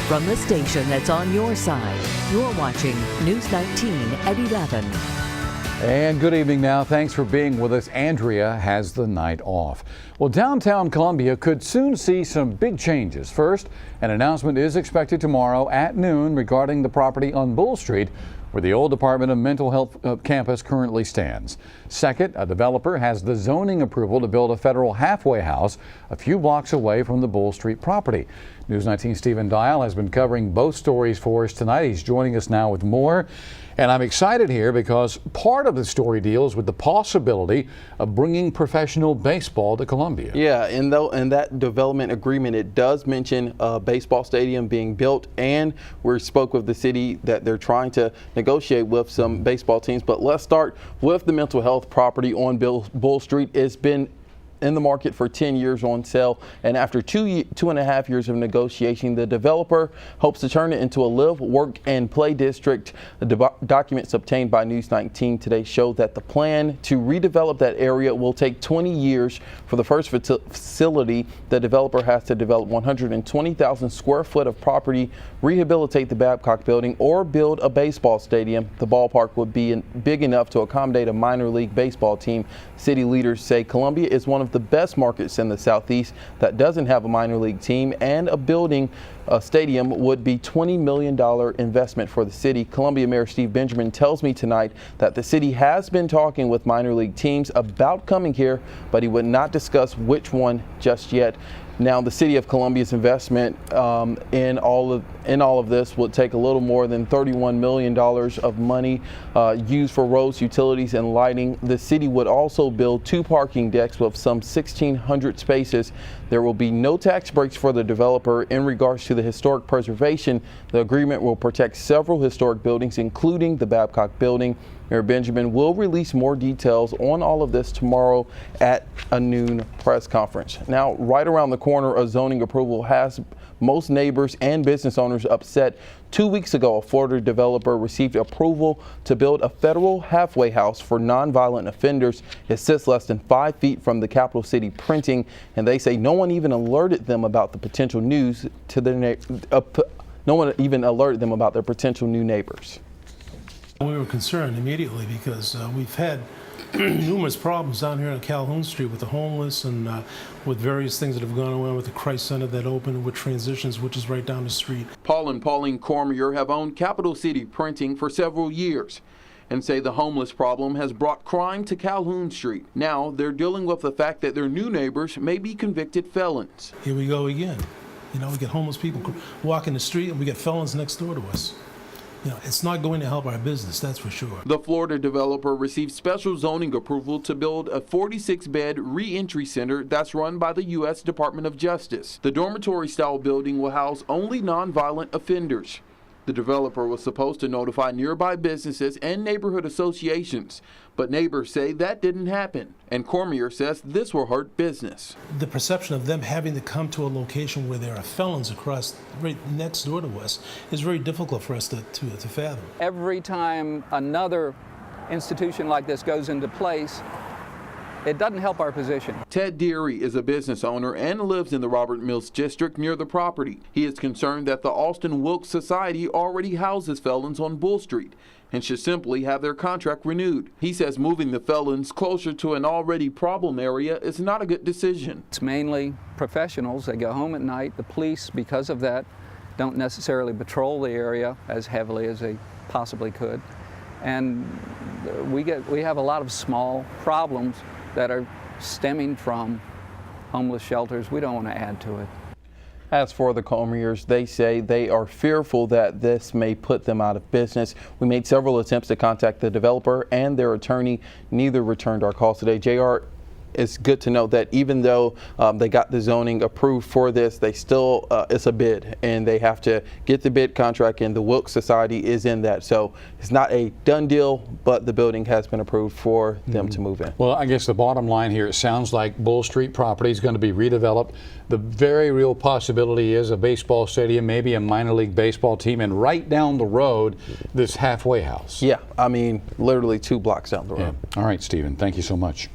From the station that's on your side, you're watching News 19 at 11. And good evening now. Thanks for being with us. Andrea has the night off. Well, downtown Columbia could soon see some big changes. First, an announcement is expected tomorrow at noon regarding the property on Bull Street, where the old Department of Mental Health campus currently stands. Second, a developer has the zoning approval to build a federal halfway house a few blocks away from the Bull Street property. News 19 Stephen Dial has been covering both stories for us tonight. He's joining us now with more. And I'm excited here because part of the story deals with the possibility of bringing professional baseball to Columbia. Yeah, in that development agreement, it does mention a baseball stadium being built, and we spoke with the city that they're trying to negotiate with some baseball teams. But let's start with the mental health property on Bull Street. It's been in the market for 10 years on sale, and after two and a half years of negotiation, the developer hopes to turn it into a live, work, and play district. The documents obtained by News 19 today show that the plan to redevelop that area will take 20 years. For the first facility, the developer has to develop 120,000 square foot of property, rehabilitate the Babcock building, or build a baseball stadium. The ballpark would be big enough to accommodate a minor league baseball team. City leaders say Columbia is one of the best markets in the Southeast that doesn't have a minor league team, and a stadium would be $20 million investment for the city. Columbia Mayor Steve Benjamin tells me tonight that the city has been talking with minor league teams about coming here, but he would not discuss which one just yet. Now, the city of Columbia's investment in all of this would take a little more than $31 million of money used for roads, utilities, and lighting. The city would also build 2 parking decks with some 1,600 spaces. There will be no tax breaks for the developer. In regards to the historic preservation, the agreement will protect several historic buildings, including the Babcock building. Mayor Benjamin will release more details on all of this tomorrow at a noon press conference. Now, right around the corner, a zoning approval has most neighbors and business owners upset. 2 weeks ago, a Florida developer received approval to build a federal halfway house for nonviolent offenders. It sits less than 5 feet from the capital city printing, and they say no one even alerted them about the potential news to their no one even alerted them about their potential new neighbors. We were concerned immediately because we've had numerous problems down here on Calhoun Street with the homeless and with various things that have gone on with the Christ Center that opened, with Transitions, which is right down the street. Paul and Pauline Cormier have owned Capital City Printing for several years and say the homeless problem has brought crime to Calhoun Street. Now they're dealing with the fact that their new neighbors may be convicted felons. Here we go again. You know, we get homeless people walking the street and we get felons next door to us. You know, it's not going to help our business, that's for sure. The Florida developer received special zoning approval to build a 46-bed re-entry center that's run by the U.S. Department of Justice. The dormitory-style building will house only nonviolent offenders. The developer was supposed to notify nearby businesses and neighborhood associations, but neighbors say that didn't happen. And Cormier says this will hurt business. The perception of them having to come to a location where there are felons across right next door to us is very difficult for us to fathom. Every time another institution like this goes into place, it doesn't help our position. Ted Deary is a business owner and lives in the Robert Mills district near the property. He is concerned that the Austin Wilkes Society already houses felons on Bull Street and should simply have their contract renewed. He says moving the felons closer to an already problem area is not a good decision. It's mainly professionals. They go home at night. The police, because of that, don't necessarily patrol the area as heavily as they possibly could. And we have a lot of small problems that are stemming from homeless shelters. We don't want to add to it. As for the Cormiers, they say they are fearful that this may put them out of business. We made several attempts to contact the developer and their attorney. Neither returned our calls today. JR, it's good to know that even though they got the zoning approved for this, they still, it's a bid and they have to get the bid contract, and the Wilkes Society is in that. So it's not a done deal, but the building has been approved for them to move in. Well, I guess the bottom line here, it sounds like Bull Street property is going to be redeveloped. The very real possibility is a baseball stadium, maybe a minor league baseball team, and right down the road, this halfway house. Yeah, I mean, literally 2 blocks down the road. Yeah. All right, Stephen, thank you so much.